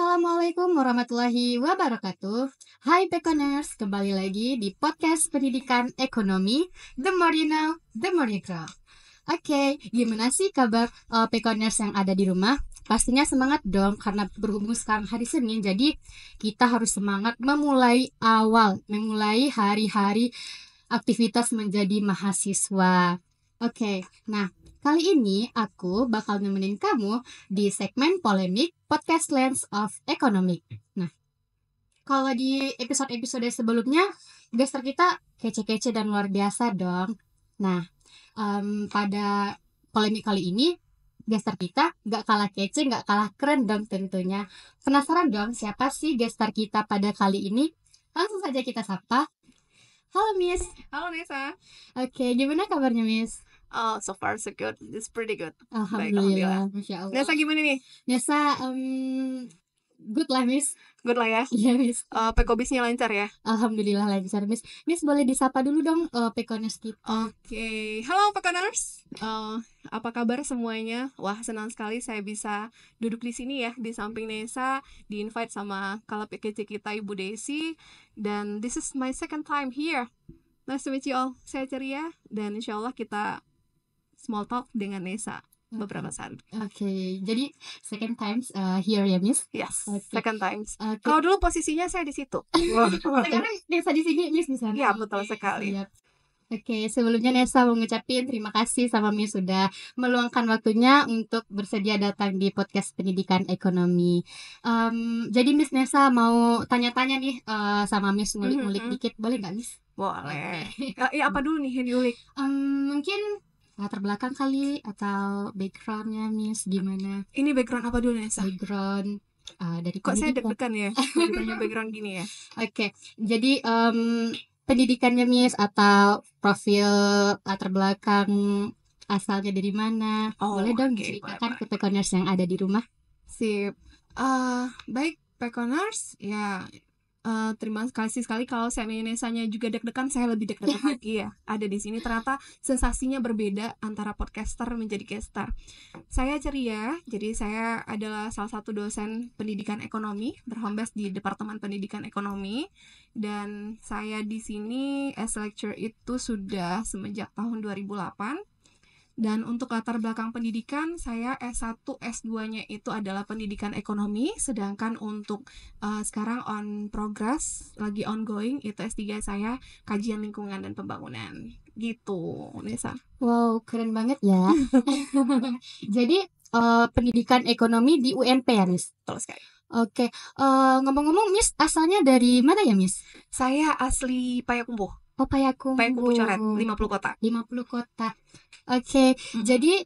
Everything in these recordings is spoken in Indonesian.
Assalamualaikum warahmatullahi wabarakatuh. Hai Pekoners, kembali lagi di podcast pendidikan ekonomi. The more you know, the more you grow. Oke, gimana sih kabar Pekoners yang ada di rumah? Pastinya semangat dong, karena berhubung sekarang hari Senin, jadi kita harus semangat memulai hari-hari aktivitas menjadi mahasiswa. Oke, nah kali ini aku bakal nemenin kamu di segmen polemik podcast Lens of Economic. Nah, kalau di episode-episode sebelumnya, gestar kita kece-kece dan luar biasa dong. Nah, pada polemik kali ini, gestar kita gak kalah kece, gak kalah keren dong tentunya. Penasaran dong siapa sih gestar kita pada kali ini? Langsung saja kita sapa. Halo Miss. Halo Nesa. Oke, gimana kabarnya Miss? Oh, so far so good. It's pretty good. Alhamdulillah, Masya Allah. Nesa gimana nih? Nesa, good lah Miss. Good lah ya. Iya Miss. Pekobisnya lancar ya? Alhamdulillah lancar Miss. Miss boleh disapa dulu dong Pekoners kita. Oke. Halo Pekoners. Apa kabar semuanya? Wah, senang sekali saya bisa duduk di sini ya, di samping Nesa, di-invite sama kalap kece kita Ibu Desi. Dan this is my second time here. Nice to meet you all. Saya ceria dan insya Allah kita small talk dengan Nesa beberapa saat. Oke, jadi second times here ya Miss. Yes, Okay. second times. Okay. Kalau dulu posisinya saya di situ. Sekarang Nesa di sini, Miss di sana. Iya, betul sekali. Siap. Oke, sebelumnya Nesa mau ngucapin terima kasih sama Miss sudah meluangkan waktunya untuk bersedia datang di podcast pendidikan ekonomi. Jadi Miss Nesa mau tanya-tanya nih sama Miss, ngulik-ngulik dikit, boleh nggak Miss? Boleh. Iya, apa dulu nih yang diulik? Mungkin latar belakang kali atau backgroundnya Miss gimana? Ini background apa dulu Nesa? Background dari Kok saya pendidikan. deg-degan ya? Ditanya background gini ya. Oke, jadi pendidikannya Miss atau profil latar belakang asalnya dari mana? Boleh dong diceritakan ke Pekoners yang ada di rumah? Sip. Baik Pekoners, ya terima kasih sekali kalau saya Nesanya juga deg-degan, saya lebih deg-degan lagi ya. Ada di sini ternyata sensasinya berbeda antara podcaster menjadi caster. Saya ceria, jadi saya adalah salah satu dosen pendidikan ekonomi berhome base di Departemen Pendidikan Ekonomi, dan saya di sini as lecturer itu sudah semenjak tahun 2008. Dan untuk latar belakang pendidikan, saya S1, S2-nya itu adalah pendidikan ekonomi, sedangkan untuk sekarang on progress, lagi ongoing, itu S3 saya kajian lingkungan dan pembangunan. Gitu, Nesa. Wow, keren banget ya. Jadi, pendidikan ekonomi di UNP ya, Miss? Betul sekali. Oke, ngomong-ngomong, Miss asalnya dari mana ya, Miss? Saya asli Payakumbuh. Oh, Payakumbuh coret, 50 kota. 50 kota. Oke, jadi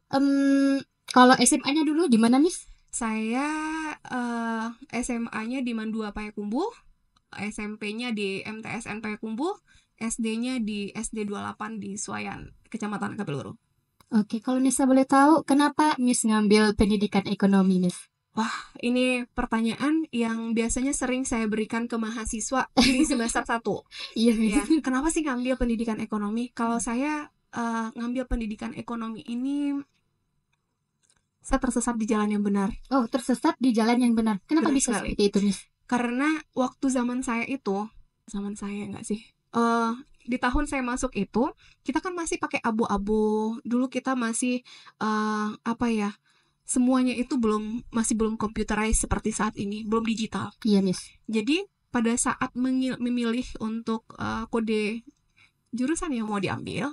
kalau SMA-nya dulu di mana, Miss? Saya SMA-nya di Mandua Payakumbuh, SMP-nya di MTSN Payakumbuh, SD-nya di SD 28 di Suayan, Kecamatan Kapeluru. Oke, kalau Nisa boleh tahu, kenapa Miss ngambil pendidikan ekonomi, Miss? Wah, ini pertanyaan yang biasanya sering saya berikan ke mahasiswa di semester 1. Iya, ya, kenapa sih ngambil pendidikan ekonomi? Kalau saya ngambil pendidikan ekonomi ini, saya tersesat di jalan yang benar. Oh, tersesat di jalan yang benar. Kenapa Benar bisa sekali. seperti itu, Miss? Karena waktu zaman saya nggak sih? Di tahun saya masuk itu, kita kan masih pakai abu-abu. Dulu kita masih semuanya itu masih belum computerized seperti saat ini, belum digital. Iya, Miss. Jadi pada saat memilih untuk kode jurusan yang mau diambil,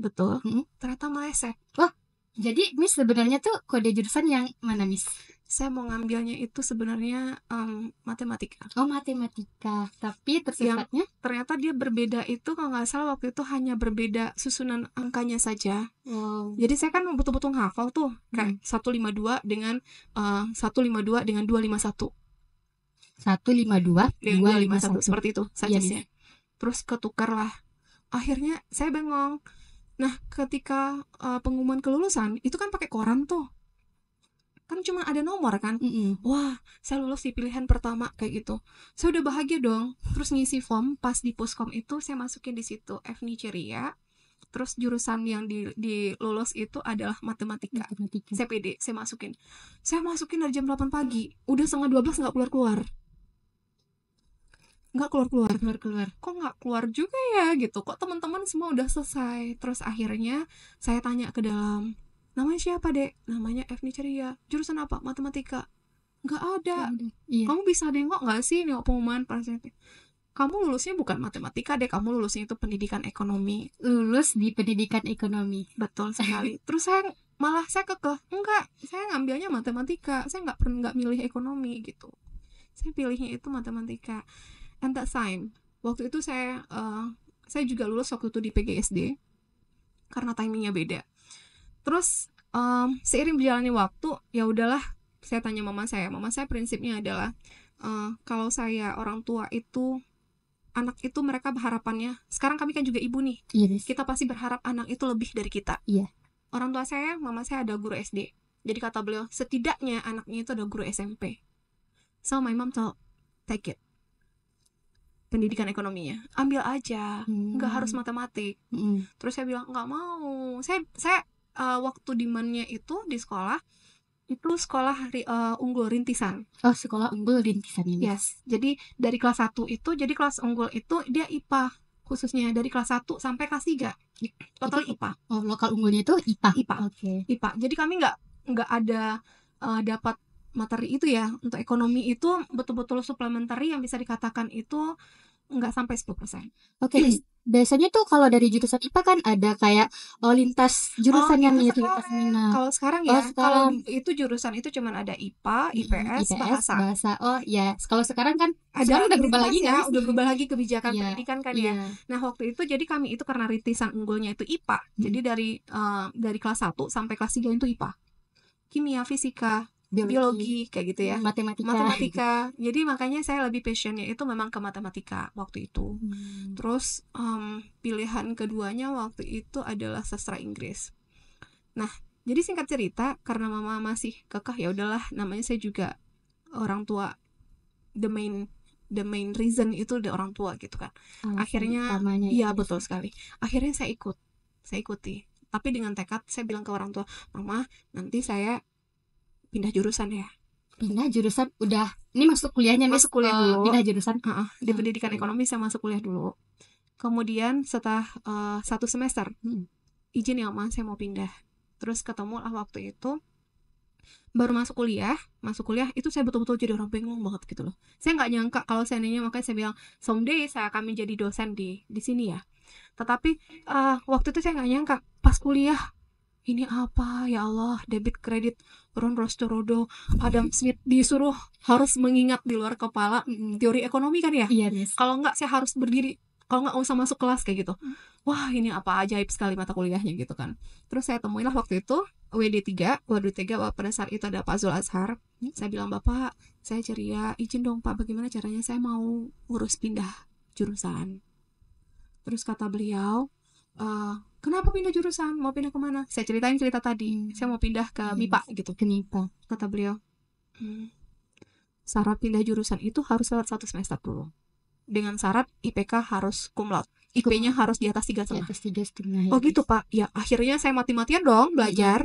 betul, ternyata meleset. Wah, jadi Miss sebenarnya tuh kode jurusan yang mana, Miss? Saya mau ngambilnya itu sebenarnya matematika. Oh, matematika. Tapi tersesatnya? Ternyata dia berbeda itu, kalau nggak salah waktu itu hanya berbeda susunan angkanya saja. Wow. Jadi saya kan betul-betul hafal tuh, kayak 152 dengan 152 dengan 251. 152 251 seperti itu saja sih. Terus ketukar lah. Akhirnya saya bengong. Nah, ketika pengumuman kelulusan itu kan pakai koran tuh. Kan cuma ada nomor kan. Wah, saya lulus di pilihan pertama kayak gitu. Saya udah bahagia dong. Terus ngisi form, pas di Puskom itu saya masukin di situ Evni Ceria. Terus jurusan yang di lulus itu adalah matematika. Matematika. Saya pede, saya masukin dari jam 8 pagi, udah setengah 12 nggak keluar kok nggak keluar juga ya gitu, kok teman-teman semua udah selesai. Terus akhirnya saya tanya ke dalam, namanya siapa dek? Namanya Evni Ceria. Jurusan apa? Matematika. Nggak ada. Iya. Kamu bisa nengok nggak sih nengok pengumuman presentasi? Kamu lulusnya bukan matematika deh, kamu lulusnya itu pendidikan ekonomi. Lulus di pendidikan ekonomi. Betul sekali. Terus saya kekeh, enggak, saya ngambilnya matematika, saya nggak milih ekonomi gitu, saya pilihnya itu matematika. And that time, waktu itu saya juga lulus waktu itu di PGSD karena timingnya beda. Terus seiring berjalannya waktu, ya udahlah, saya tanya mama saya prinsipnya adalah kalau saya orang tua itu, anak itu mereka berharapannya, sekarang kami kan juga ibu nih, kita pasti berharap anak itu lebih dari kita. Orang tua saya, mama saya ada guru SD, jadi kata beliau setidaknya anaknya itu ada guru SMP. So my mom told, take it, pendidikan ekonominya, ambil aja, nggak harus matematik. Terus saya bilang nggak mau. Saya waktu demandnya itu di sekolah itu sekolah unggul rintisan. Oh, sekolah unggul rintisan ini. Yes. Jadi dari kelas 1 itu, jadi kelas unggul itu dia IPA khususnya dari kelas 1 sampai kelas 3. Total itu, IPA. Oh, lokal unggulnya itu IPA. IPA. Oke. IPA. Jadi kami nggak ada dapat materi itu ya. Untuk ekonomi itu betul-betul suplementary yang bisa dikatakan itu nggak sampai 10%. Oke. Biasanya tuh kalau dari jurusan IPA kan ada kayak lintas jurusan yang mirip lintas minat. Kalau sekarang ya, kalau itu jurusan itu cuman ada IPA, IPS, bahasa. Oh ya, kalau sekarang kan ada udah berubah lagi ya, udah berubah lagi kebijakan pendidikan kan ya. Iya. Nah, waktu itu jadi kami itu karena rintisan unggulnya itu IPA. Jadi dari kelas 1 sampai kelas 3 itu IPA. Kimia, fisika, biologi kayak gitu ya, matematika. Jadi makanya saya lebih passionnya itu memang ke matematika waktu itu. Terus pilihan keduanya waktu itu adalah sastra Inggris. Nah, jadi singkat cerita, karena mama masih kekeh, ya udahlah, namanya saya juga orang tua, the main reason itu dari orang tua gitu kan. Akhirnya iya betul sekali. Akhirnya saya ikuti. Tapi dengan tekad saya bilang ke orang tua, mama, nanti saya pindah jurusan ya. Pindah jurusan udah, ini masuk kuliahnya, masuk kuliah dulu. Pindah jurusan. Di pendidikan ekonomi saya masuk kuliah dulu. Kemudian setelah 1 semester, izin ya Ma, saya mau pindah. Terus ketemu lah waktu itu, baru masuk kuliah itu saya betul-betul jadi orang bingung banget gitu loh. Saya nggak nyangka kalau seandainya, makanya saya bilang someday saya akan menjadi dosen di sini ya. Tetapi waktu itu saya nggak nyangka pas kuliah, ini apa ya Allah, debit kredit, Ron Rostorodo, Adam Smith, disuruh harus mengingat di luar kepala teori ekonomi kan ya. Iya, yes. Kalau nggak saya harus berdiri, kalau nggak usah masuk kelas kayak gitu. Wah, ini apa ajaib sekali mata kuliahnya gitu kan. Terus saya temuilah waktu itu WD3 pada saat itu ada Pak Zul Azhar. Saya bilang, Bapak, saya ceria, izin dong Pak, bagaimana caranya saya mau urus pindah jurusan. Terus kata beliau, kenapa pindah jurusan? Mau pindah kemana? Saya ceritain cerita tadi. Saya mau pindah ke MIPA gitu. Ke MIPA. Kata beliau, syarat pindah jurusan itu harus lewat 1 semester dulu. Dengan syarat IPK harus cum laude. IP-nya harus di atas 3,5. Oh gitu Pak. Ya akhirnya saya mati-matian dong belajar.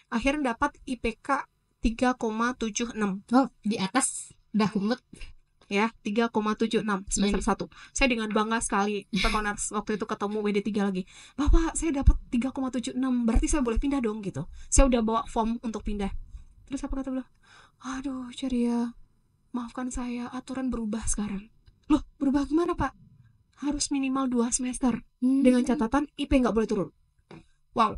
Akhirnya dapat IPK 3,76. Oh, di atas udah kumut. Ya, 3,76 semester 1. Saya dengan bangga sekali Pekonars waktu itu ketemu WD3 lagi. Bapak, saya dapat 3,76. Berarti saya boleh pindah dong gitu. Saya udah bawa form untuk pindah. Terus apa kata beliau? Aduh, Ceria, maafkan saya, aturan berubah sekarang. Loh, berubah gimana Pak? Harus minimal 2 semester. Dengan catatan IP nggak boleh turun. Wow.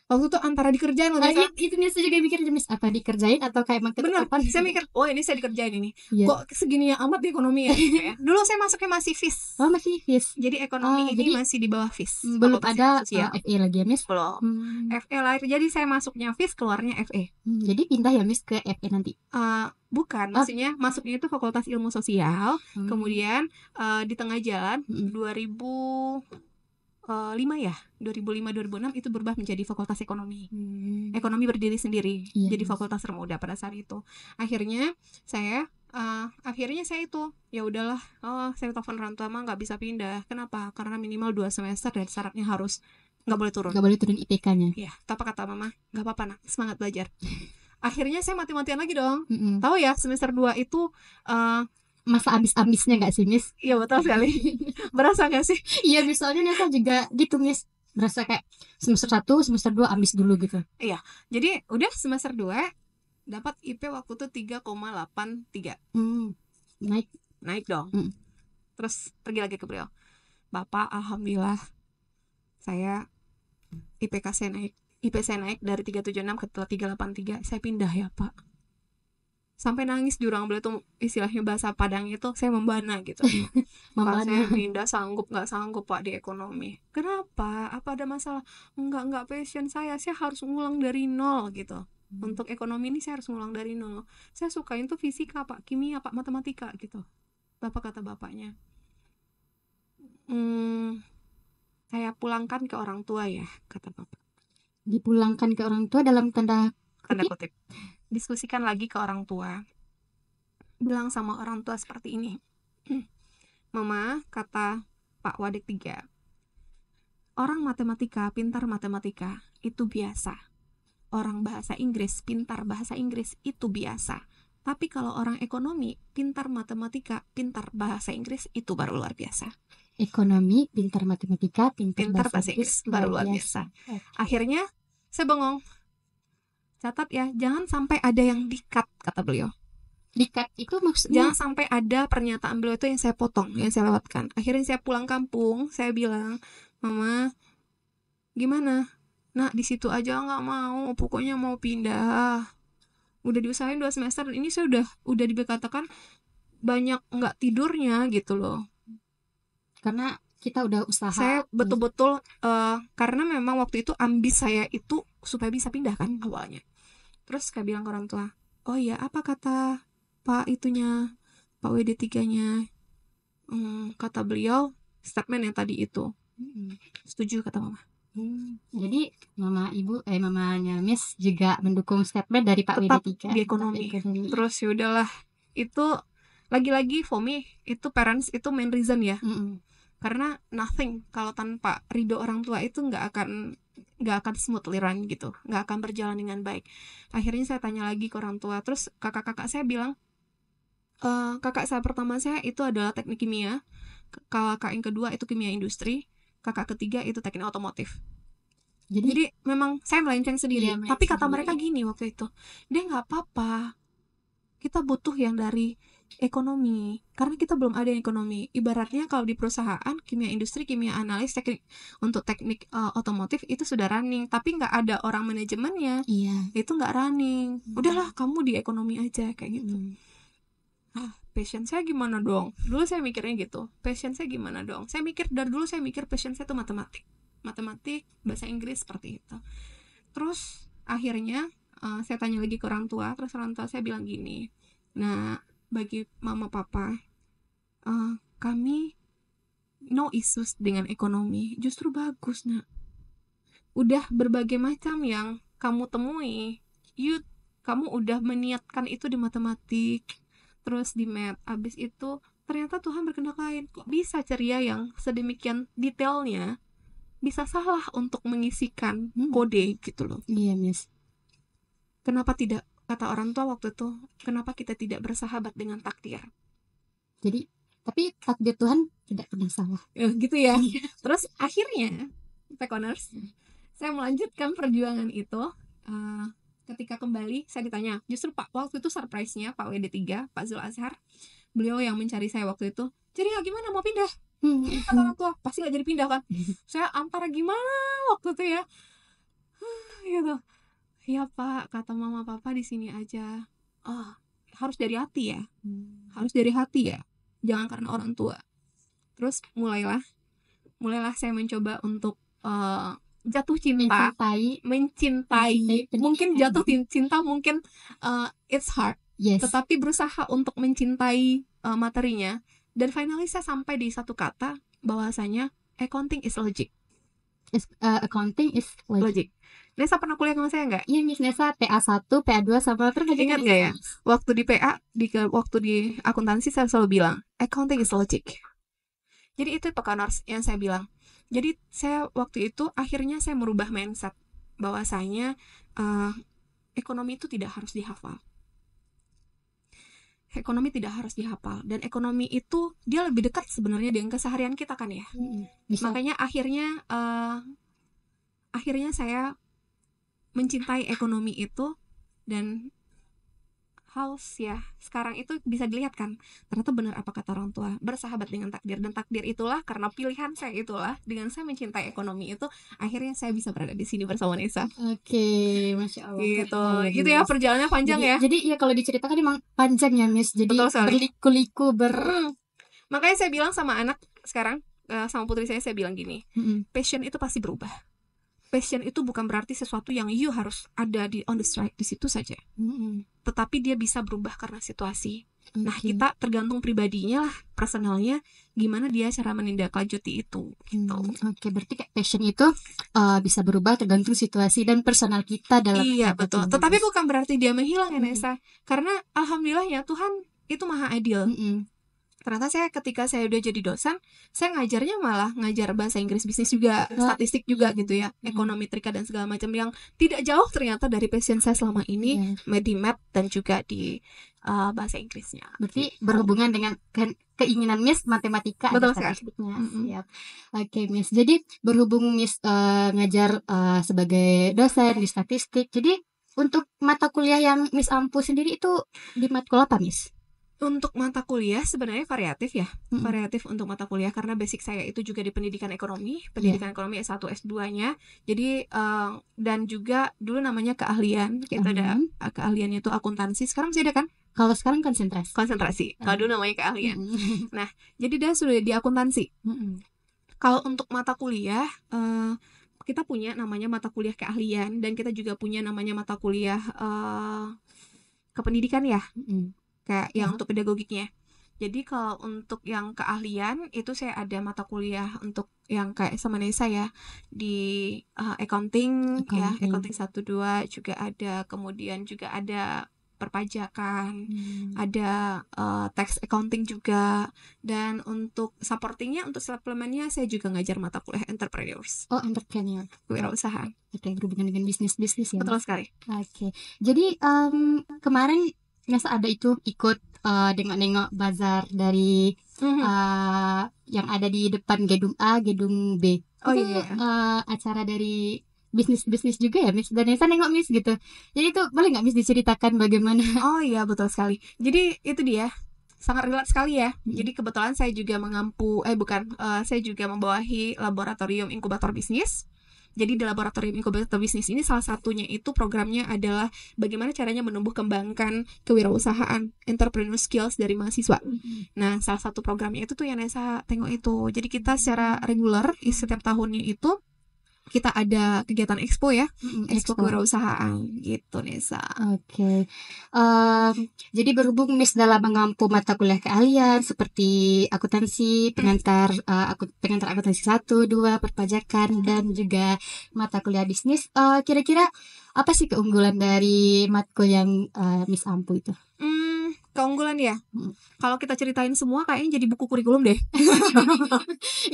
Waktu itu antara dikerjain loh. Itu nih saya juga mikir jenis apa dikerjain atau kayak emang ketetapan. Bener, saya mikir, oh ini saya dikerjain ini. Kok segini ya amat di ekonomi ya? Dulu saya masuknya masih FIS. Oh, masih FIS. Jadi ekonomi ini masih di bawah FIS. Belum ada FE lagi ya, Miss? Belum. FE lahir. Jadi saya masuknya FIS, keluarnya FE. Jadi pindah ya, Miss, ke FE nanti? Bukan, maksudnya masuknya itu Fakultas Ilmu Sosial. Kemudian di tengah jalan 2000 2005 ya, 2005-2006 itu berubah menjadi fakultas ekonomi. Hmm. Ekonomi berdiri sendiri, Iya, jadi Mas. fakultas termuda pada saat itu. Akhirnya saya itu ya udahlah, saya telepon orang tua, mah nggak bisa pindah. Kenapa? Karena minimal 2 semester dan syaratnya harus nggak boleh turun. Nggak boleh turun IPK-nya. Ya, apa kata mama? Nggak apa-apa nak, semangat belajar. Akhirnya saya mati-matian lagi dong. Mm-mm. Tahu ya, semester 2 itu Masa ambis-ambisnya nggak sih, Miss? iya betul sekali. Berasa nggak sih? Iya, misalnya Nesa juga gitu, Miss. Berasa kayak semester 1, semester 2 ambis dulu gitu. Jadi udah semester 2 dapat IP waktu itu 3,83. Naik dong. Mm. Terus pergi lagi ke beliau. Bapak, alhamdulillah saya IPK saya naik. IP saya naik dari 376 ke 383. Saya pindah ya, Pak. Sampai nangis jurang beliau tuh, istilahnya bahasa Padang itu saya membana gitu. Pak, saya pindah nggak sanggup Pak di ekonomi. Kenapa? Apa ada masalah? Enggak passion saya harus ngulang dari nol gitu. Untuk ekonomi ini saya harus ngulang dari nol. Saya sukain tuh fisika Pak, kimia Pak, matematika gitu. Bapak kata bapaknya, saya pulangkan ke orang tua ya, kata bapak. Dipulangkan ke orang tua dalam tanda kutip. Diskusikan lagi ke orang tua. Bilang sama orang tua seperti ini. Mama, kata Pak Wadik 3, orang matematika, pintar matematika, itu biasa. Orang bahasa Inggris, pintar bahasa Inggris, itu biasa. Tapi kalau orang ekonomi, pintar matematika, pintar bahasa Inggris, itu baru luar biasa. Ekonomi, pintar matematika, pintar bahasa Inggris, baru luar biasa. Akhirnya, saya bengong. Catat ya, jangan sampai ada yang di-cut, kata beliau. Di-cut itu maksudnya? Jangan sampai ada pernyataan beliau itu yang saya potong, yang saya lewatkan. Akhirnya saya pulang kampung, saya bilang, Mama, gimana? Nah, di situ aja nggak mau, pokoknya mau pindah. Udah diusahain 2 semester, dan ini saya udah dikatakan banyak nggak tidurnya gitu loh. Karena kita udah usaha. Saya betul-betul karena memang waktu itu ambis saya itu supaya bisa pindah kan awalnya. Terus saya bilang ke orang tua, oh ya, apa kata Pak WD3-nya? Kata beliau statement yang tadi itu. Setuju, kata mama. Jadi mamanya Miss juga mendukung statement dari Pak WD3 di ekonomi. Terus ya udahlah, itu lagi-lagi for me itu parents itu main reason ya. Karena nothing kalau tanpa ridho orang tua itu nggak akan smoothly run gitu, nggak akan berjalan dengan baik. Akhirnya saya tanya lagi ke orang tua, terus kakak-kakak saya bilang, kakak saya pertama saya itu adalah teknik kimia, kakak yang kedua itu kimia industri, kakak ketiga itu teknik otomotif. Jadi memang saya melenceng sendiri. Tapi kata mereka gini waktu itu, dia nggak apa-apa, kita butuh yang dari ekonomi, karena kita belum ada yang ekonomi. Ibaratnya kalau di perusahaan kimia industri, kimia analis, untuk teknik otomotif itu sudah running, tapi nggak ada orang manajemennya. Itu nggak running. Udahlah, kamu di ekonomi aja kayak gitu. Passion saya gimana dong? Dulu saya mikirnya gitu. Passion saya gimana dong? Saya mikir dari dulu passion saya tuh matematik, bahasa Inggris seperti itu. Terus akhirnya saya tanya lagi ke orang tua, terus orang tua saya bilang gini, nah, bagi mama papa, kami no issues dengan ekonomi, justru bagus nak. Udah berbagai macam yang kamu temui, kamu udah meniatkan itu di matematik, terus di math, abis itu ternyata Tuhan berkehendak lain. Kok bisa ceria yang sedemikian detailnya bisa salah untuk mengisikan kode gitu loh. Iya, Miss. Kenapa tidak, kata orang tua waktu itu, kenapa kita tidak bersahabat dengan takdir? Jadi, tapi takdir Tuhan tidak pernah salah. Gitu ya. Terus akhirnya, Pekoners, saya melanjutkan perjuangan itu. Ketika kembali, saya ditanya, justru waktu itu surprise-nya Pak WD3, Pak Zul Azhar, beliau yang mencari saya waktu itu. Jadi ya gimana, mau pindah? Kata orang tua, pasti gak jadi pindah kan? Saya antara gimana waktu itu ya. Gitu. Ya Pak, kata mama papa di sini aja. Harus dari hati ya. Harus dari hati ya. Jangan karena orang tua. Terus mulailah saya mencoba untuk jatuh cinta, mencintai. Mungkin jatuh cinta mungkin it's hard. Yes. Tetapi berusaha untuk mencintai materinya. Dan finally saya sampai di satu kata bahwasanya accounting is logic. accounting is logic. Logic. Nesa pernah kuliah sama saya nggak? Iya Miss Nesa, PA1, PA2 sama terus Ingat nggak ya? Waktu di PA, waktu di akuntansi saya selalu bilang accounting is logic. Jadi itu Pekaners yang saya bilang. Jadi saya waktu itu akhirnya saya merubah mindset bahwasanya ekonomi itu tidak harus dihafal. Ekonomi tidak harus dihafal, dan ekonomi itu dia lebih dekat sebenarnya dengan keseharian kita kan ya. Bisa. Makanya akhirnya saya mencintai ekonomi itu, dan haus ya. Sekarang itu bisa dilihat kan, ternyata benar apa kata orang tua, bersahabat dengan takdir, dan takdir itulah karena pilihan saya itulah, dengan saya mencintai ekonomi itu, akhirnya saya bisa berada di sini bersama Nesa. Oke, Masya Allah. Gitu, gitu ya, perjalanannya panjang ya. Jadi ya kalau diceritakan emang panjang ya Miss. Jadi berliku-liku Makanya saya bilang sama anak sekarang, sama putri saya bilang gini, passion itu pasti berubah. Passion itu bukan berarti sesuatu yang you harus ada on the strike di situ saja. Tetapi dia bisa berubah karena situasi. Nah, kita tergantung pribadinya lah, personalnya, gimana dia cara menindaklanjuti itu gitu. Oke, berarti kayak passion itu bisa berubah tergantung situasi dan personal kita dalam. Iya, betul. Tetapi bukan berarti dia menghilang ya Nesa. Karena alhamdulillah ya Tuhan itu maha adil. Ternyata ketika saya udah jadi dosen, saya ngajarnya malah ngajar bahasa Inggris bisnis juga, statistik juga gitu ya, ekonometrika dan segala macam, yang tidak jauh ternyata dari passion saya selama ini, di math dan juga di bahasa Inggrisnya. Berarti berhubungan dengan keinginan Miss matematika. Betul sekali. Siap. Oke Miss, jadi berhubung Miss ngajar sebagai dosen di statistik, jadi untuk mata kuliah yang Miss ampu sendiri itu di matkul apa Miss? Untuk mata kuliah sebenarnya variatif ya, variatif untuk mata kuliah, karena basic saya itu juga di pendidikan ekonomi ekonomi S1 S2-nya. Jadi dan juga dulu namanya keahlian, kita ada keahliannya itu akuntansi, sekarang masih ada kan? Kalau sekarang konsentrasi. Kalau dulu namanya keahlian. Nah, jadi dia sudah di akuntansi. Kalau untuk mata kuliah kita punya namanya mata kuliah keahlian, dan kita juga punya namanya mata kuliah kependidikan ya. Kayak yang untuk pedagogiknya. Jadi kalau untuk yang keahlian itu saya ada mata kuliah untuk yang kayak sama Nesa ya, di accounting ya, accounting 1-2 juga ada, kemudian juga ada perpajakan, ada tax accounting juga, dan untuk supportingnya, untuk suplemennya saya juga ngajar mata kuliah entrepreneurs. Entrepreneur, wirausaha. Oke, berhubungan dengan bisnis ya. Betul sekali. Oke. Jadi kemarin Nesa ada itu ikut nengok bazar dari yang ada di depan gedung A, gedung B. Itu acara dari bisnis juga ya Miss, dan Nesa nengok Miss gitu. Jadi itu boleh nggak Miss diceritakan bagaimana? Oh iya, betul sekali. Jadi itu dia, sangat relate sekali ya. Jadi kebetulan saya juga saya juga membawahi laboratorium inkubator bisnis. Jadi di laboratorium inkubator bisnis ini salah satunya itu programnya adalah bagaimana caranya menumbuh kembangkan kewirausahaan, entrepreneur skills dari mahasiswa. Nah, salah satu programnya itu tuh yang Nesa tengok itu. Jadi kita secara reguler setiap tahunnya itu kita ada kegiatan expo ya, expo kewirausahaan gitu Nesa. Oke. Jadi berhubung Miss dalam mengampu mata kuliah keahlian seperti akuntansi, pengantar akuntansi 1-2, perpajakan, dan juga mata kuliah bisnis, kira-kira apa sih keunggulan dari matkul yang Miss ampu itu? Keunggulan ya. Kalau kita ceritain semua kayaknya jadi buku kurikulum deh.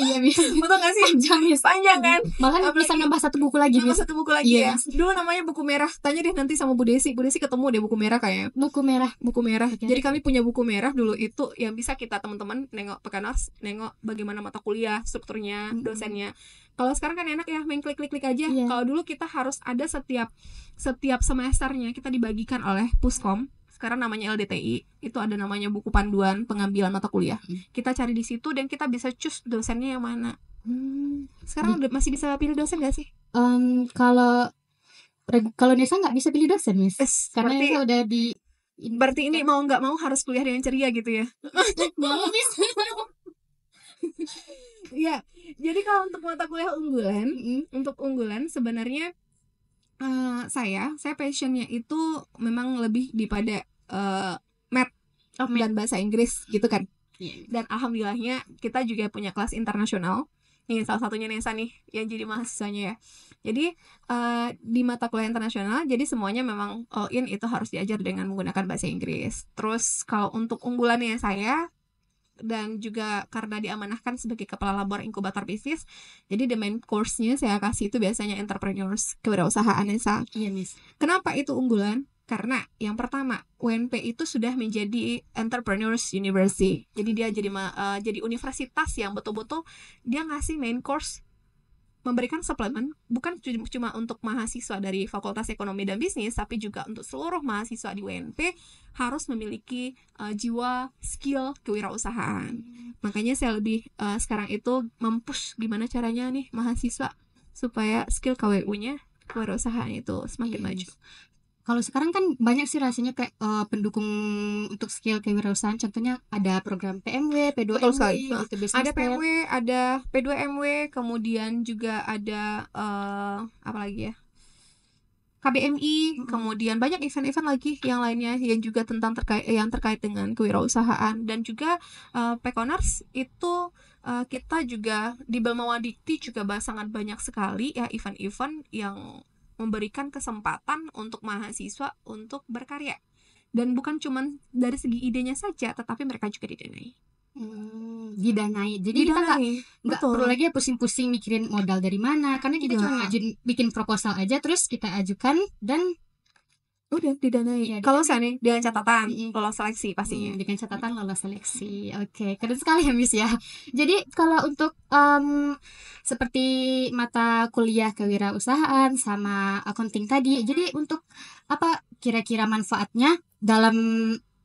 Iya Miss. Betul gak sih? Panjang kan? Malah bisa nambah satu buku lagi. Nambah satu buku lagi ya. Dulu namanya buku merah. Tanya deh nanti sama Bu Desi. Bu Desi ketemu deh buku merah kayaknya. Buku merah. Okay. Jadi kami punya buku merah dulu itu yang bisa kita teman-teman nengok Pekaners, nengok bagaimana mata kuliah, strukturnya, dosennya. Kalau sekarang kan enak ya, main klik-klik aja. Kalau dulu kita harus ada setiap semesternya kita dibagikan oleh Puskom. Sekarang namanya LDTI, itu ada namanya buku panduan pengambilan mata kuliah. Kita cari di situ dan kita bisa choose dosennya yang mana. Sekarang masih bisa pilih dosen gak sih? Kalau Nesa nggak bisa pilih dosen Miss, karena Nesa udah di. Berarti ini mau nggak mau harus kuliah dengan ceria gitu ya? Mau Miss. Ya, jadi kalau untuk mata kuliah unggulan, sebenarnya saya passionnya itu memang lebih pada math dan bahasa Inggris gitu kan. Dan alhamdulillahnya kita juga punya kelas internasional. Nih salah satunya Nesa nih yang jadi mahasiswanya ya. Jadi di mata kuliah internasional, jadi semuanya memang all in itu harus diajar dengan menggunakan bahasa Inggris. Terus kalau untuk unggulannya saya, dan juga karena diamanahkan sebagai kepala labor inkubator bisnis, jadi the main course-nya saya kasih itu biasanya entrepreneurs, kewirausahaan Nesa. Iya, Miss. Kenapa itu unggulan? Karena yang pertama, UNP itu sudah menjadi Entrepreneurs University. Jadi dia jadi universitas yang betul-betul dia ngasih main course, memberikan suplemen bukan cuma untuk mahasiswa dari Fakultas Ekonomi dan Bisnis, tapi juga untuk seluruh mahasiswa di UNP harus memiliki jiwa skill kewirausahaan. Makanya saya lebih sekarang itu mempush gimana caranya nih mahasiswa supaya skill KWU-nya, kewirausahaan itu semakin maju. Kalau sekarang kan banyak sih rasanya kayak pendukung untuk skill kewirausahaan. Contohnya ada program PMW, P2MW, Betul sekali. gitu, business Ada fair. PMW, ada P2MW, kemudian juga ada apa lagi ya? KBMI, kemudian banyak event-event lagi yang lainnya yang juga tentang terkait dengan kewirausahaan. Dan juga Pekoners itu kita juga di Belmawa Dikti juga sangat banyak sekali ya event-event yang memberikan kesempatan untuk mahasiswa untuk berkarya. Dan bukan cuma dari segi idenya saja, tetapi mereka juga didanai. Didanai. Jadi kita nggak perlu lagi pusing-pusing mikirin modal dari mana, karena kita cuma bikin proposal aja, terus kita ajukan dan udah didanai. Kalau saya nih dengan catatan lolos seleksi pastinya. Dengan catatan lolos seleksi. Oke, keren sekali ya Miss ya. Jadi kalau untuk seperti mata kuliah kewirausahaan sama accounting tadi, jadi untuk apa kira-kira manfaatnya dalam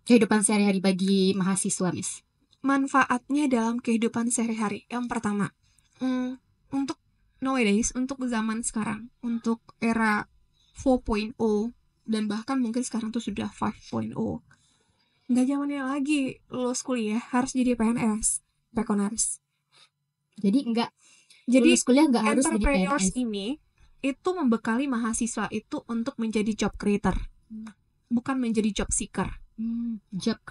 kehidupan sehari-hari bagi mahasiswa, Miss? Manfaatnya dalam kehidupan sehari-hari, yang pertama, untuk nowadays, untuk zaman sekarang, untuk era 4.0 dan bahkan mungkin sekarang tuh sudah 5.0, nggak zamannya lagi lulus kuliah harus jadi PNS, Pekoners. Jadi lulus kuliah nggak harus jadi entrepreneurs PNS. ini itu membekali mahasiswa itu untuk menjadi job creator, bukan menjadi job seeker. Job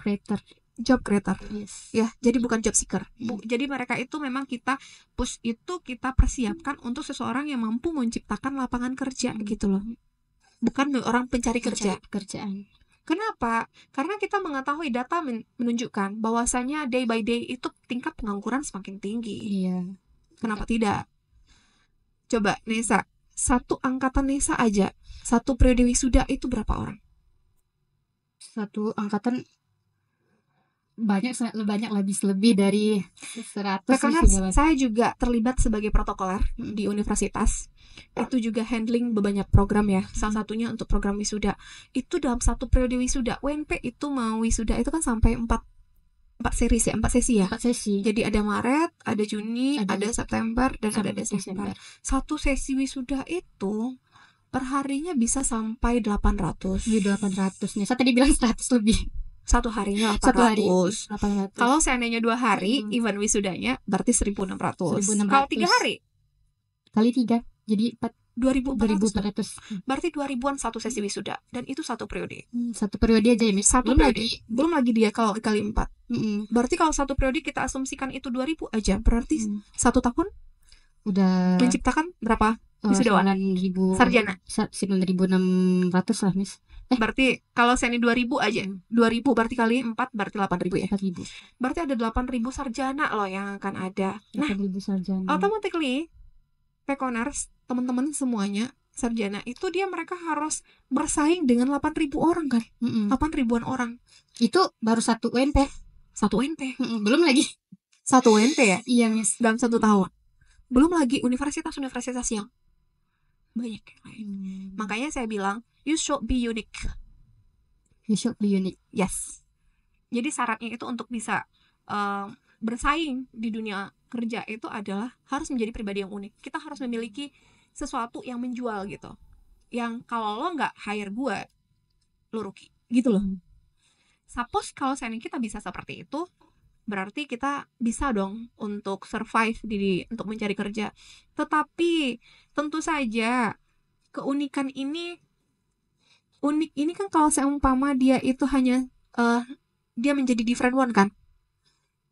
creator. Yes. Ya, jadi bukan job seeker. Jadi mereka itu memang kita push itu, kita persiapkan untuk seseorang yang mampu menciptakan lapangan kerja gitu loh. Bukan orang pencari pekerjaan. Kenapa? Karena kita mengetahui data menunjukkan bahwasanya day by day itu tingkat pengangguran semakin tinggi. Iya. Kenapa tidak? Coba Nesa, satu angkatan Nesa aja, satu periode wisuda itu berapa orang? Satu angkatan banyak lebih dari 100. Karena saya juga terlibat sebagai protokoler di universitas. Itu juga handling bebanyak program ya. Salah satunya untuk program wisuda. Itu dalam satu periode wisuda, UNP itu mau wisuda itu kan sampai 4 sesi ya. 4 sesi. Jadi ada Maret, ada Juni, ada September, dan ada Desember. Satu sesi wisuda itu perharinya bisa sampai 800. 800 nih. Saya tadi bilang 100 lebih. Satu harinya 800. Kalau seandainya 2 hari event wisudanya berarti 1.600. Kalau 3 hari kali 3 jadi 2.400. Berarti 2.000-an satu sesi wisuda, dan itu satu periode. Satu periode aja ya, Miss. Belum lagi dia kalau kali 4. Berarti kalau satu periode kita asumsikan itu 2.000 aja, berarti 1 tahun udah menciptakan berapa wisudawan? 9.000 sarjana. 9.600 lah, Miss. Berarti kalau saya ini 2.000 aja, 2.000 berarti kali 4 berarti 8.000 ya. 4.000. Berarti ada 8.000 sarjana loh yang akan ada. Nah, 8.000 sarjana. Automatically Pekoners, teman-teman semuanya sarjana itu mereka harus bersaing dengan 8.000 orang kan. 8.000-an orang. Itu baru satu UNP. Belum lagi satu UNP ya. Iya, Miss. Dalam 1 tahun. Belum lagi universitas-universitas yang banyak yang lain. Makanya saya bilang you should be unique. Yes. Jadi syaratnya itu untuk bisa bersaing di dunia kerja itu adalah harus menjadi pribadi yang unik. Kita harus memiliki sesuatu yang menjual gitu. Yang kalau lo nggak hire gue, lo rugi gitu loh. Suppose kalau seandainya kita bisa seperti itu, berarti kita bisa dong untuk survive untuk mencari kerja. Tetapi tentu saja keunikan ini kan kalau seumpama dia itu hanya dia menjadi different one kan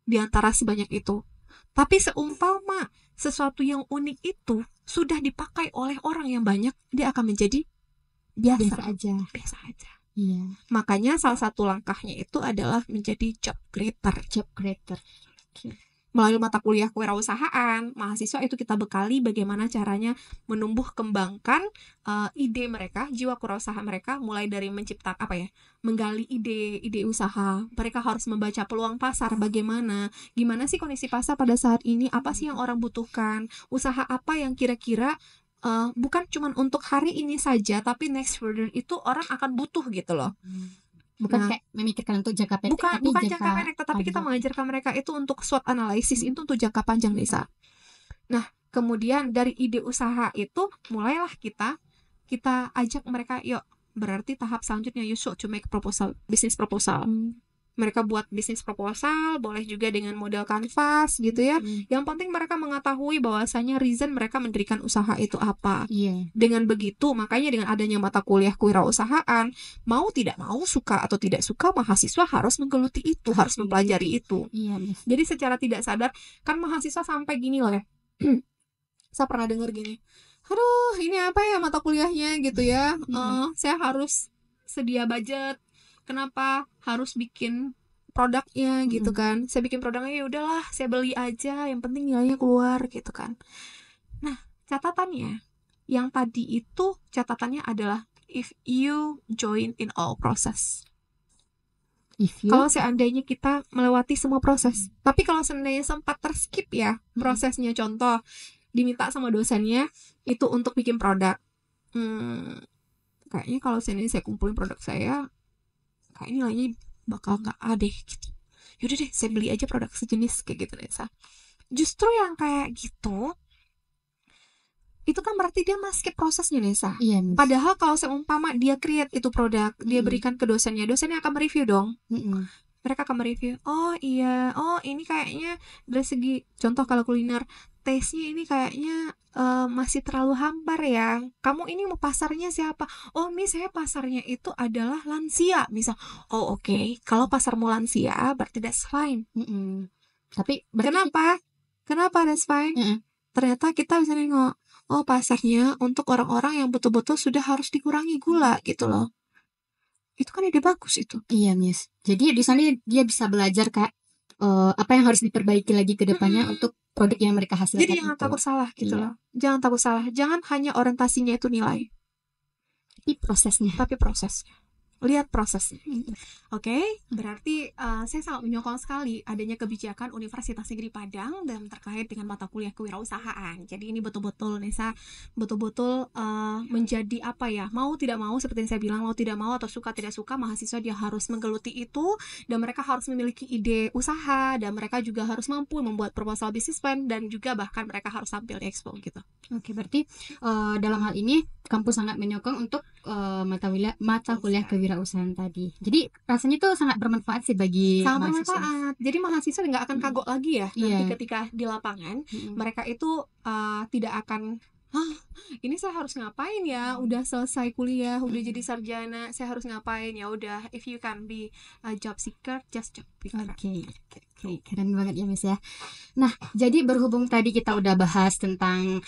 di antara sebanyak itu. Tapi seumpama sesuatu yang unik itu sudah dipakai oleh orang yang banyak, dia akan menjadi Biasa biasa aja. biasa aja. Iya, Makanya salah satu langkahnya itu adalah menjadi job creator. job creator. Melalui mata kuliah kewirausahaan, mahasiswa itu kita bekali bagaimana caranya menumbuh kembangkan ide mereka, jiwa kewirausahaan mereka, mulai dari menciptakan menggali ide usaha. Mereka harus membaca peluang pasar, gimana sih kondisi pasar pada saat ini, apa sih yang orang butuhkan, usaha apa yang kira-kira bukan cuma untuk hari ini saja, tapi next further itu orang akan butuh gitu loh. Bukan Nah, kayak memikirkan untuk jangka pendek, tapi bukan jangka pendek, tetapi kita panjang. mengajarkan mereka itu untuk SWOT analisis, itu untuk jangka panjang, Nisa. Nah, kemudian dari ide usaha itu mulailah kita ajak mereka, yuk, berarti tahap selanjutnya you should to make proposal, business proposal. Mereka buat bisnis proposal, boleh juga dengan model kanvas gitu ya. Yang penting mereka mengetahui bahwasanya reason mereka mendirikan usaha itu apa. Iya. Dengan begitu, makanya dengan adanya mata kuliah kewirausahaan, mau tidak mau, suka atau tidak suka, mahasiswa harus menggeluti itu, harus mempelajari itu. Iya, Miss. Jadi secara tidak sadar, kan mahasiswa sampai gini loh ya. Saya pernah dengar gini, aduh ini apa ya mata kuliahnya gitu ya, saya harus sedia budget, kenapa harus bikin produknya gitu kan. Saya bikin produknya, ya udahlah saya beli aja, yang penting nilainya keluar gitu kan. Nah, catatannya yang tadi itu, catatannya adalah if you join in all process. Kalau seandainya kita melewati semua proses, tapi kalau seandainya sempat terskip ya prosesnya, contoh diminta sama dosennya itu untuk bikin produk, kayaknya kalau seandainya saya kumpulin produk saya, kayak nilainya bakal nggak ada gitu. Yaudah deh, saya beli aja produk sejenis kayak gitu, Nesa. Justru yang kayak gitu, itu kan berarti dia skip prosesnya, Nesa. Iya, Miss. Padahal kalau seumpama dia create itu produk, dia berikan ke dosennya akan mereview dong. Mereka akan mereview, oh iya, oh ini kayaknya dari segi, contoh kalau kuliner, taste-nya ini kayaknya masih terlalu hambar ya. Kamu ini mau pasarnya siapa? Oh, Miss, saya pasarnya itu adalah lansia, misal. Oh, oke. Kalau pasarmu lansia, berarti that's fine. Tapi Kenapa that's fine? Ternyata kita bisa nengok, oh pasarnya untuk orang-orang yang betul-betul sudah harus dikurangi gula gitu loh. Itu kan ide bagus itu. Iya, Miss. Jadi di sana dia bisa belajar kayak apa yang harus diperbaiki lagi ke depannya untuk produk yang mereka hasilkan. Jadi jangan takut salah gitu loh. Jangan takut salah. Jangan hanya orientasinya itu nilai, tapi prosesnya. Lihat prosesnya. Oke, berarti saya sangat menyokong sekali adanya kebijakan Universitas Negeri Padang dan terkait dengan mata kuliah kewirausahaan. Jadi ini betul-betul, Nesa, betul-betul menjadi apa ya, mau tidak mau, seperti yang saya bilang, mau tidak mau atau suka tidak suka, mahasiswa dia harus menggeluti itu, dan mereka harus memiliki ide usaha, dan mereka juga harus mampu membuat proposal business plan, dan juga bahkan mereka harus tampil di expo gitu. Oke, berarti dalam hal ini kampus sangat menyokong untuk mata kuliah kewirausahaan tadi. Jadi rasanya tuh sangat bermanfaat sih bagi mahasiswa. Bermanfaat. Jadi mahasiswa nggak akan kagok lagi ya nanti ketika di lapangan. Mereka itu tidak akan, ini saya harus ngapain ya? Udah selesai kuliah, udah jadi sarjana, saya harus ngapain ya? Udah, if you can be a job seeker, just job seeker. Oke, keren banget ya, Miss ya. Nah, jadi berhubung tadi kita udah bahas tentang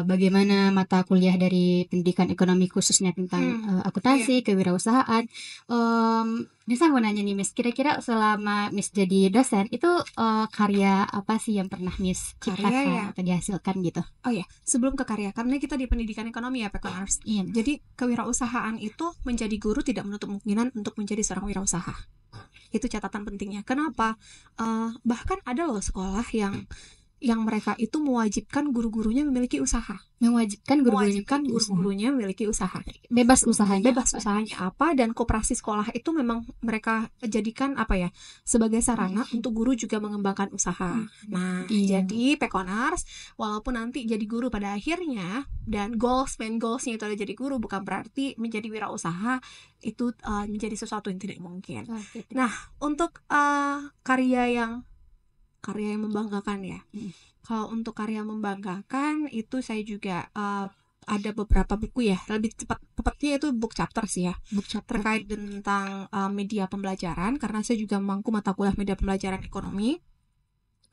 bagaimana mata kuliah dari pendidikan ekonomi khususnya tentang akuntansi, kewirausasahaan. Nisa mau nanya nih, Miss, kira-kira selama Miss jadi dosen itu karya apa sih yang pernah Miss ciptakan atau dihasilkan gitu? Oh ya, sebelum ke karya, karena kita di pendidikan ekonomi ya, Pekonars. Iya. Jadi kewirausahaan itu menjadi guru tidak menutup kemungkinan untuk menjadi seorang wirausaha. Itu catatan pentingnya. Kenapa? Bahkan ada loh sekolah yang mereka itu mewajibkan guru-gurunya memiliki usaha. Mewajibkan guru-gurunya memiliki usaha. Bebas usahanya apa, dan koperasi sekolah itu memang mereka jadikan apa ya, sebagai sarana untuk guru juga mengembangkan usaha. Nah, jadi Pekonars, walaupun nanti jadi guru pada akhirnya, dan main goalsnya itu adalah jadi guru, bukan berarti menjadi wirausaha itu menjadi sesuatu yang tidak mungkin. Nah, untuk karya yang membanggakan ya. Kalau untuk karya membanggakan itu saya juga ada beberapa buku ya, lebih tepatnya itu book chapter sih ya, terkait tentang media pembelajaran, karena saya juga memangku mata kuliah media pembelajaran ekonomi.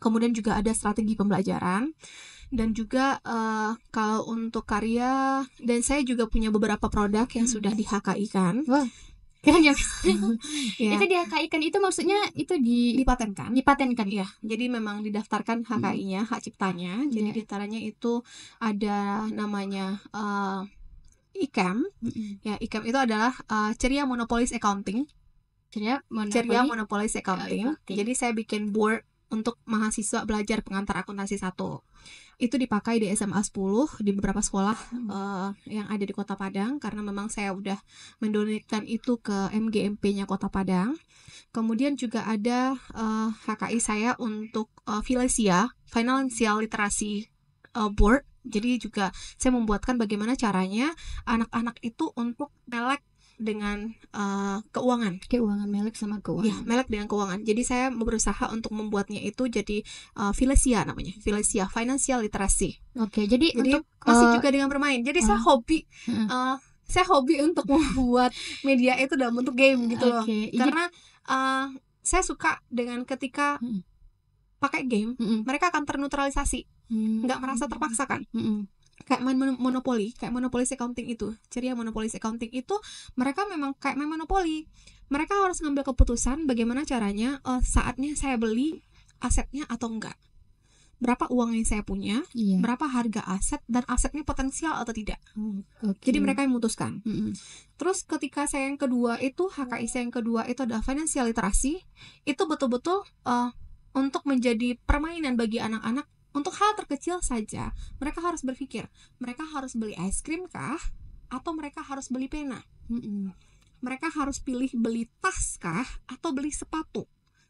kemudian juga ada strategi pembelajaran, dan juga kalau untuk karya, dan saya juga punya beberapa produk yang sudah di HKI-kan. Wah, keren ya. Ya, Itu di HKI kan itu maksudnya itu dipatenkan. dipatenkan. Ya, jadi memang didaftarkan HKI-nya, hak ciptanya. Jadi Iya. diantaranya itu ada namanya ICAM. Ya, ICAM itu adalah Ceria Monopolis Accounting. Ceria Monopolis Accounting. Jadi saya bikin board untuk mahasiswa belajar pengantar akuntansi 1. Itu dipakai di SMA 10 di beberapa sekolah yang ada di Kota Padang, karena memang saya udah mendonatkan itu ke MGMP-nya Kota Padang. Kemudian juga ada HKI saya untuk Filesia, Financial Literacy Board. Jadi juga saya membuatkan bagaimana caranya anak-anak itu untuk melek dengan keuangan, melek sama keuangan. ya, melek dengan keuangan. Jadi saya berusaha untuk membuatnya itu jadi Filesia namanya, Filesia Financial Literacy. Oke, jadi untuk masih juga dengan bermain. Jadi saya hobi untuk membuat media itu dalam bentuk game gitu loh. Karena saya suka dengan ketika pakai game, mereka akan ternetralisasi, nggak merasa terpaksa kan. Kayak main monopoli, kayak Monopolis Accounting itu, Ceria Monopolis Accounting itu, mereka memang kayak main monopoli. Mereka harus ngambil keputusan bagaimana caranya saatnya saya beli asetnya atau enggak, berapa uang yang saya punya, berapa harga aset, dan asetnya potensial atau tidak. Jadi mereka yang memutuskan. Terus ketika saya yang kedua itu, HKI saya yang kedua itu adalah Financial Literacy. Itu betul-betul untuk menjadi permainan bagi anak-anak. Untuk hal terkecil saja, mereka harus berpikir, mereka harus beli es krim kah? Atau mereka harus beli pena? Mereka harus pilih beli tas kah? Atau beli sepatu?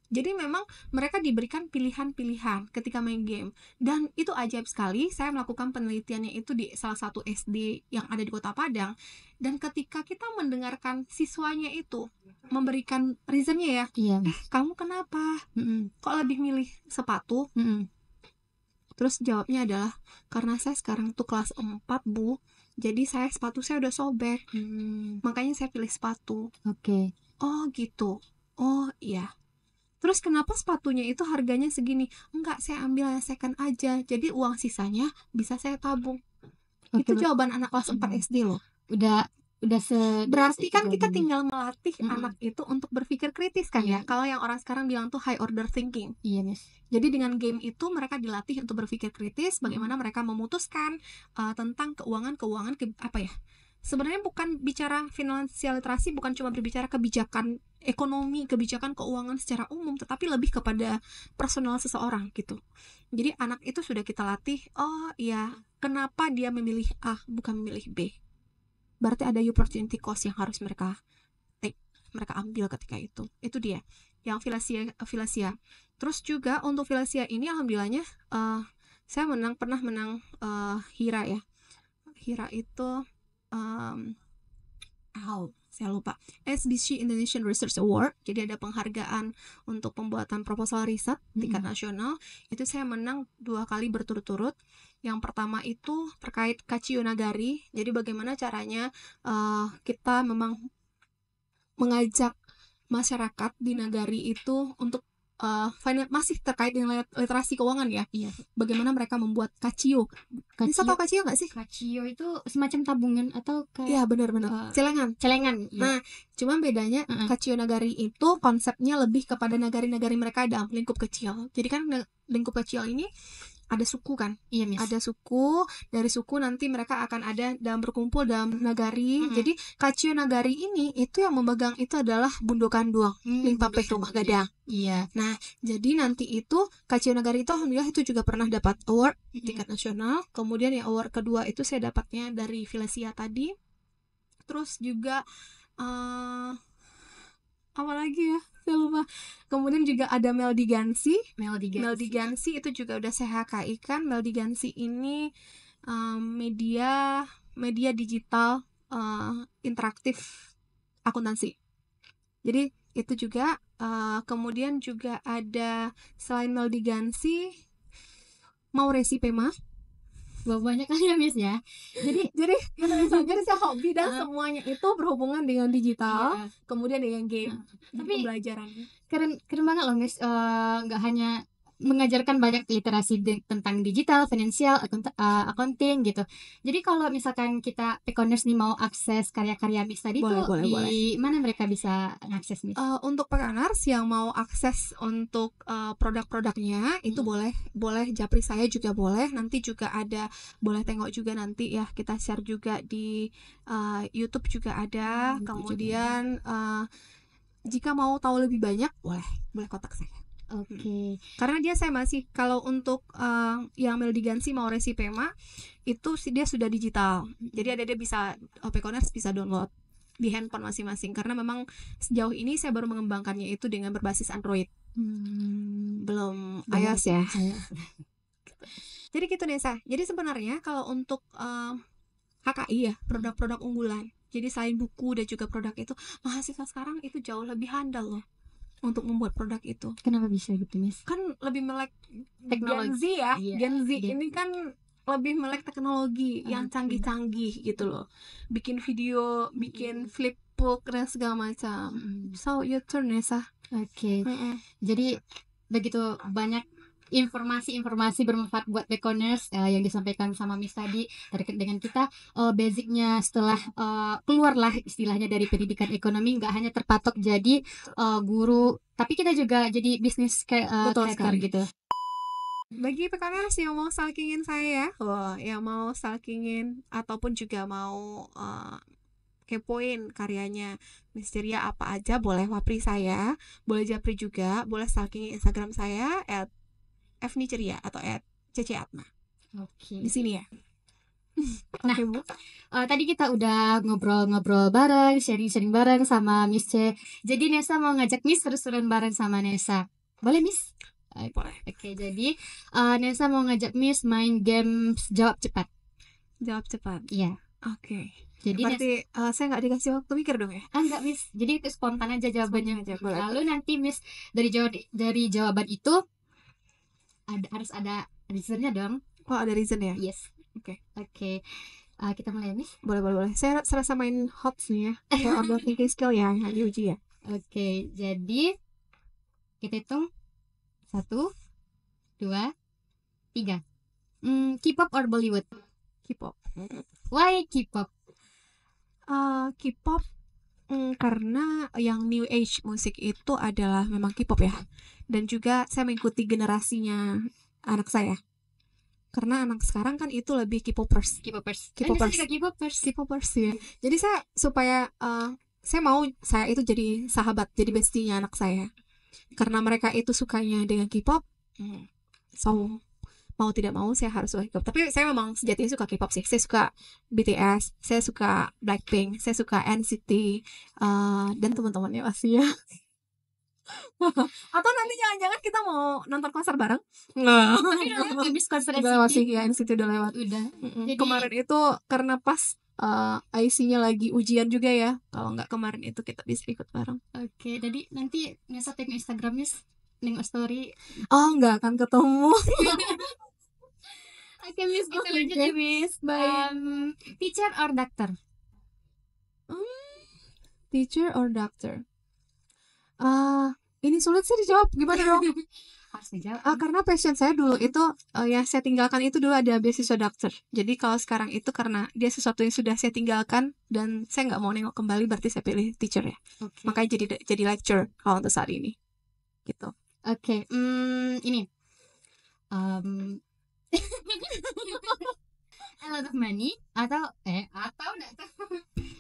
Jadi memang mereka diberikan pilihan-pilihan ketika main game. Dan itu ajaib sekali, saya melakukan penelitiannya itu di salah satu SD yang ada di Kota Padang. Dan ketika kita mendengarkan siswanya itu memberikan reasonnya ya, kamu kenapa? Kok lebih milih sepatu? Terus jawabnya adalah, karena saya sekarang tuh kelas 4 Bu, jadi sepatu saya udah sobek, makanya saya pilih sepatu. Oh gitu, oh iya. Terus kenapa sepatunya itu harganya segini? Enggak, saya ambil yang second aja, jadi uang sisanya bisa saya tabung. Itu jawaban anak kelas 4 SD loh. Udah Berarti kan kita tinggal melatih anak itu untuk berpikir kritis kan ya. Kalau yang orang sekarang bilang tuh high order thinking. Jadi dengan game itu mereka dilatih untuk berpikir kritis, bagaimana mereka memutuskan tentang keuangan apa ya. Sebenarnya bukan bicara financial literasi, bukan cuma berbicara kebijakan ekonomi, kebijakan keuangan secara umum, tetapi lebih kepada personal seseorang gitu. Jadi anak itu sudah kita latih, oh iya, kenapa dia memilih A bukan memilih B. Berarti ada opportunity cost yang harus mereka ambil ketika itu. Itu dia yang Filesia. Terus juga untuk Filesia ini alhamdulillahnya saya pernah menang Hira ya. Hira itu saya lupa, SBC Indonesian Research Award. Jadi ada penghargaan untuk pembuatan proposal riset tingkat nasional. Itu saya menang 2 kali berturut-turut. Yang pertama itu terkait Kachio Nagari. Jadi bagaimana caranya kita memang mengajak masyarakat di Nagari itu untuk masih terkait dengan literasi keuangan ya. Bagaimana mereka membuat Kachio. Bisa tahu Kachio nggak sih? Kachio itu semacam tabungan atau kayak? Iya benar-benar. Celengan. Nah, cuma bedanya Kachio Nagari itu konsepnya lebih kepada nagari-nagari mereka dalam lingkup kecil. Jadi kan lingkup kecil ini ada suku kan? Ada suku, dari suku nanti mereka akan ada dalam berkumpul dalam nagari. Jadi Kachio Nagari ini itu yang memegang itu adalah Bundo Kanduang, Limpapeh Rumah Gadang. Nah, jadi nanti itu Kachio Nagari itu alhamdulillah itu juga pernah dapat award tingkat nasional. Kemudian yang award kedua itu saya dapatnya dari Filesia tadi. Terus juga apa lagi ya? Saya lupa. Kemudian juga ada Meldi Gansi itu juga udah saya HKI kan. Meldi Gansi ini media digital interaktif akuntansi. Jadi itu juga kemudian juga ada selain Meldi Gansi, Mauresi Pema. Banyak kan ya Miss ya. Jadi saya hobi dan semuanya itu berhubungan dengan digital, kemudian dengan game. Tapi pembelajarannya keren banget loh Miss. Nggak hanya mengajarkan banyak literasi tentang digital, finansial, accounting gitu. Jadi kalau misalkan kita Pekoners nih mau akses karya-karya Miss tadi Boleh, tuh boleh, di boleh. mana mereka bisa akses Miss? Untuk Pekaners yang mau akses untuk produk-produknya itu boleh japri saya juga boleh. Nanti juga ada, boleh tengok juga nanti ya, kita share juga di YouTube juga ada. Kemudian jika mau tahu lebih banyak boleh kontak saya. Oke. Karena saya masih, kalau untuk yang Meldigansi mau resi Pema itu dia sudah digital. Jadi dia bisa Pekoners bisa download di handphone masing-masing, karena memang sejauh ini saya baru mengembangkannya itu dengan berbasis Android, belum iOS ya. Jadi gitu Nesa. Jadi sebenarnya kalau untuk HKI ya, produk-produk unggulan, jadi selain buku dan juga produk itu, mahasiswa sekarang itu jauh lebih handal loh untuk membuat produk itu. Kenapa bisa gitu Miss? Kan lebih melek Teknologi. Gen Z ya. Iya. Gen Z ini kan lebih melek teknologi yang canggih-canggih gitu loh. Bikin video, bikin flipbook dan segala macam. So your turn Nesa. Oke. Jadi begitu banyak informasi-informasi bermanfaat buat Pekoners yang disampaikan sama Miss tadi terkait dengan kita basicnya setelah keluarlah istilahnya dari pendidikan ekonomi, nggak hanya terpatok jadi guru, tapi kita juga jadi bisnis creator gitu. Bagi Pekoners yang mau stalkingin saya, yang mau stalkingin ataupun juga mau kepoin karyanya Misteria apa aja, boleh wapri saya, boleh japri juga, boleh stalking Instagram saya @fniceria atau @ccatma. Oke. Di sini ya. Nah, tadi kita udah ngobrol-ngobrol bareng, sharing-sharing bareng sama Miss C. Jadi Nesa mau ngajak Miss seru-seruan bareng sama Nesa. Boleh Miss? Boleh. Oke, jadi Nesa mau ngajak Miss main games jawab cepat. Jawab cepat. Iya. Oke. Jadi berarti saya nggak dikasih waktu mikir dong ya? Enggak Miss. Jadi itu spontan aja jawabannya. Spontan aja, Lalu nanti Miss dari jawaban itu harus ada reasonnya dong. Oh, ada reason ya? Yes. Oke. Kita mulai Miss. Boleh. Saya serasa main hot nih ya. Kayak order thinking skill ya, yang diuji ya. Oke, jadi kita hitung 1, 2, 3. K-pop or Bollywood? K-pop. Why K-pop? K-pop karena yang new age musik itu adalah memang K-pop ya. Dan juga saya mengikuti generasinya anak saya. Karena anak sekarang kan itu lebih K-popers ya. Jadi saya itu jadi sahabat, jadi bestinya anak saya. Karena mereka itu sukanya dengan K-pop, so mau tidak mau saya harus suka K-pop. Tapi saya memang sejatinya suka K-pop sih. Saya suka BTS, saya suka Blackpink, saya suka NCT, dan teman-temannya pasti ya. Atau nanti jangan-jangan kita mau nonton konser bareng? Tapi udah habis konser NCT. Ya, NCT udah lewat. Udah. Jadi, kemarin itu karena pas IC-nya lagi ujian juga ya. Kalau nggak kemarin itu kita bisa ikut bareng. Oke, jadi nanti Nesa tag Instagramnya nengok story. Oh, nggak akan ketemu. Oke Miss, kita lanjut ya Miss. Teacher or doctor? Teacher or doctor? Ini sulit sih dijawab. Gimana dong? Harus dijawab. Karena passion saya dulu itu yang saya tinggalkan itu dulu ada beasiswa dokter. Jadi kalau sekarang itu karena dia sesuatu yang sudah saya tinggalkan dan saya nggak mau nengok kembali, berarti saya pilih teacher ya. Makanya jadi lecturer kalau untuk saat ini. Gitu. Oke. Ini. A lot of money atau enggak tahu.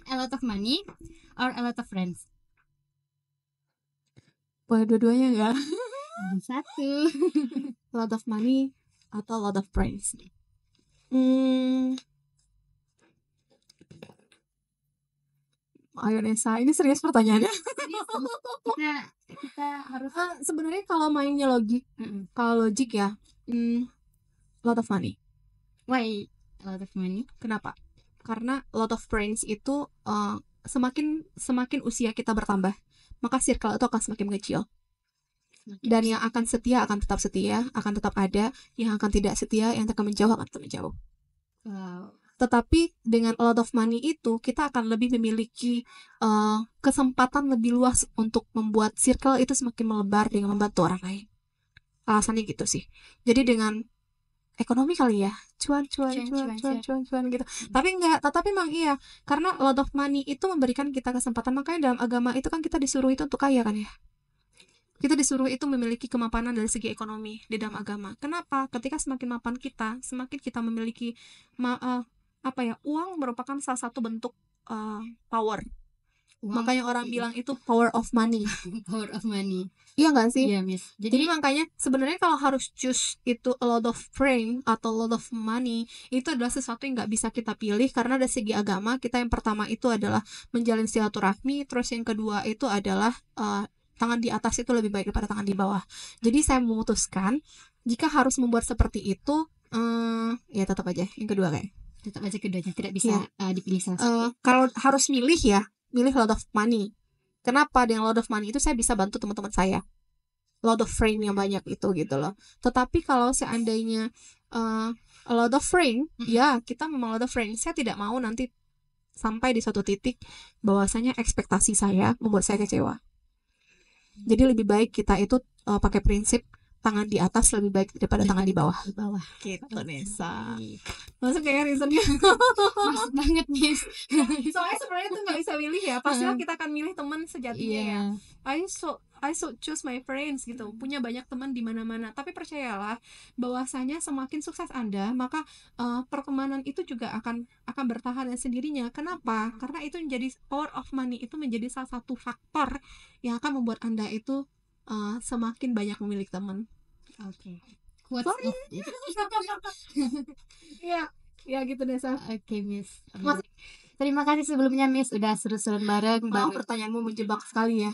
A lot of money or a lot of friends? Boleh dua-duanya enggak? Satu. A lot of money atau a lot of friends? Ayo Nesa, ini serius pertanyaannya. Kita harus sebenarnya kalau mainnya logik, kalau logik ya, a lot of money. Why a lot of money? Kenapa? Karena a lot of friends itu semakin usia kita bertambah, maka circle itu akan semakin mengecil. Dan yang akan setia akan tetap setia, akan tetap ada. Yang akan tidak setia, yang akan menjauh akan tetap menjauh. Wow. Tetapi dengan a lot of money itu, kita akan lebih memiliki kesempatan lebih luas untuk membuat circle itu semakin melebar dengan membantu orang lain. Alasannya gitu sih. Jadi dengan ekonomi kali ya, cuan Cuan. gitu. Tapi memang iya, karena a lot of money itu memberikan kita kesempatan. Makanya dalam agama itu kan kita disuruh itu untuk kaya kan ya. Kita disuruh itu memiliki kemapanan dari segi ekonomi di dalam agama. Kenapa? Ketika semakin mapan kita, semakin kita memiliki uang merupakan salah satu bentuk power. Makanya orang bilang itu power of money. Power of money. Iya nggak sih? Iya, Miss. Jadi makanya sebenarnya kalau harus choose itu a lot of fame atau a lot of money, itu adalah sesuatu yang nggak bisa kita pilih, karena dari segi agama kita yang pertama itu adalah menjalin silaturahmi, terus yang kedua itu adalah tangan di atas itu lebih baik daripada tangan di bawah. Jadi saya memutuskan jika harus membuat seperti itu, ya tetap aja yang kedua kayak. Tetap aja keduanya, tidak bisa dipilih salah satu. Kalau harus milih milih lot of money. Kenapa? Dengan lot of money itu saya bisa bantu teman-teman saya. Lot of fame yang banyak itu gitu loh. Tetapi kalau seandainya a lot of fame, ya kita memang lot of fame. Saya tidak mau nanti sampai di suatu titik bahwasanya ekspektasi saya membuat saya kecewa. Jadi lebih baik kita itu pakai prinsip tangan di atas lebih baik daripada tangan di bawah. Di bawah. Gitu, Nesa. Masuk kayak reasonnya. Masuk banget, Miss. Soalnya sebenarnya itu nggak bisa milih ya. Pastilah kita akan milih teman sejatinya ya. I so choose my friends gitu. Punya banyak teman di mana-mana. Tapi percayalah bahwasanya semakin sukses Anda, maka pertemanan itu juga akan bertahan dengan sendirinya. Kenapa? Karena itu menjadi power of money, itu menjadi salah satu faktor yang akan membuat Anda itu semakin banyak memiliki teman. Oke. Quotes Sorry. of it. Ya gitu deh, Sa. Oke, Miss. Terima kasih sebelumnya, Miss, udah seru-seruan bareng. Pertanyaanmu menjebak sekali ya.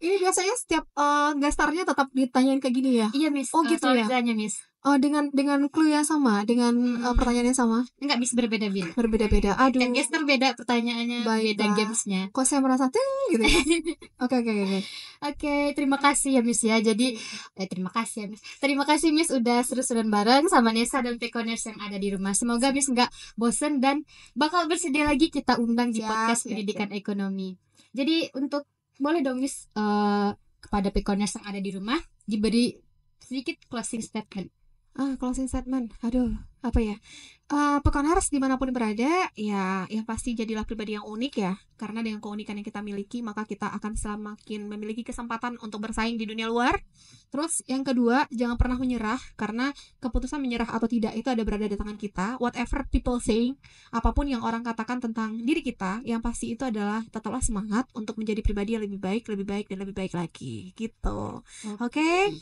Ini biasanya setiap gastarnya tetap ditanyain kayak gini ya. Iya, Miss. Oh, gitu ya. Miss. Dengan clue yang sama, dengan pertanyaannya sama. Enggak, Miss, berbeda-beda. Berbeda-beda. Aduh. Dan gestar beda pertanyaannya, Baiklah. beda gamesnya. Kok saya merasa gitu ya. Oke. Oke, terima kasih ya, Miss ya. Jadi terima kasih ya, Miss. Terima kasih, Miss, udah seru-seruan bareng sama Nesa dan Pekoners yang ada di rumah. Semoga Miss nggak bosen dan bakal bersedia lagi kita undang di podcast pendidikan ekonomi. Jadi boleh dong, Miss, kepada Pekoners yang ada di rumah diberi sedikit closing statement. Closing statement. Aduh, apa ya? Pekoners dimanapun berada, ya yang pasti jadilah pribadi yang unik ya. Karena dengan keunikan yang kita miliki, maka kita akan semakin memiliki kesempatan untuk bersaing di dunia luar. Terus yang kedua, jangan pernah menyerah, karena keputusan menyerah atau tidak itu ada berada di tangan kita. Whatever people saying, apapun yang orang katakan tentang diri kita, yang pasti itu adalah tetaplah semangat untuk menjadi pribadi yang lebih baik dan lebih baik lagi. Gitu. Oke.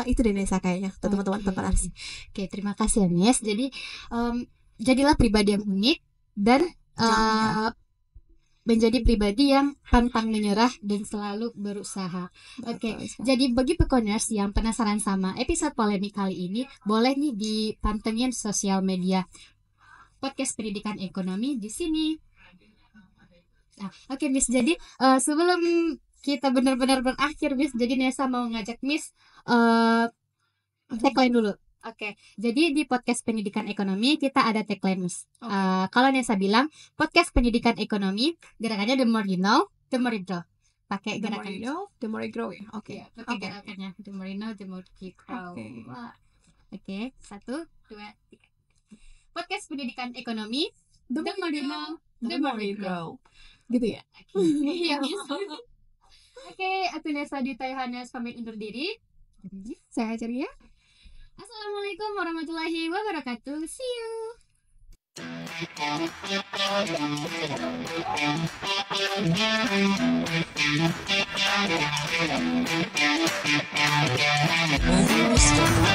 Itu deh, Nesa, kayaknya teman-teman Pekoners. Oke, terima kasih ya, Miss. Jadi jadilah pribadi yang unik dan menjadi pribadi yang pantang menyerah dan selalu berusaha. Oke, jadi bagi Pekoners yang penasaran sama episode polemik kali ini, boleh nih dipantengin sosial media podcast pendidikan ekonomi di sini. Oke, Miss. Jadi sebelum kita benar-benar berakhir, Miss, jadi Nesa mau ngajak Miss tagline dulu. Oke, jadi di podcast pendidikan ekonomi kita ada tagline, Miss. Kalau Nesa bilang podcast pendidikan ekonomi, gerakannya the more you know, the more you grow. Pakai The more gerakan you know, the more you grow ya. Oke. pakai gerakannya the more you know, the more you grow. Oke, 1, 2, 3. Podcast pendidikan ekonomi, the more you know, the more you grow. Gitu ya. Iya, Miss. Oke, aku Nesa di Taihanes pamit undur diri. Saya Ceria. Assalamualaikum warahmatullahi wabarakatuh. See you. Whether it's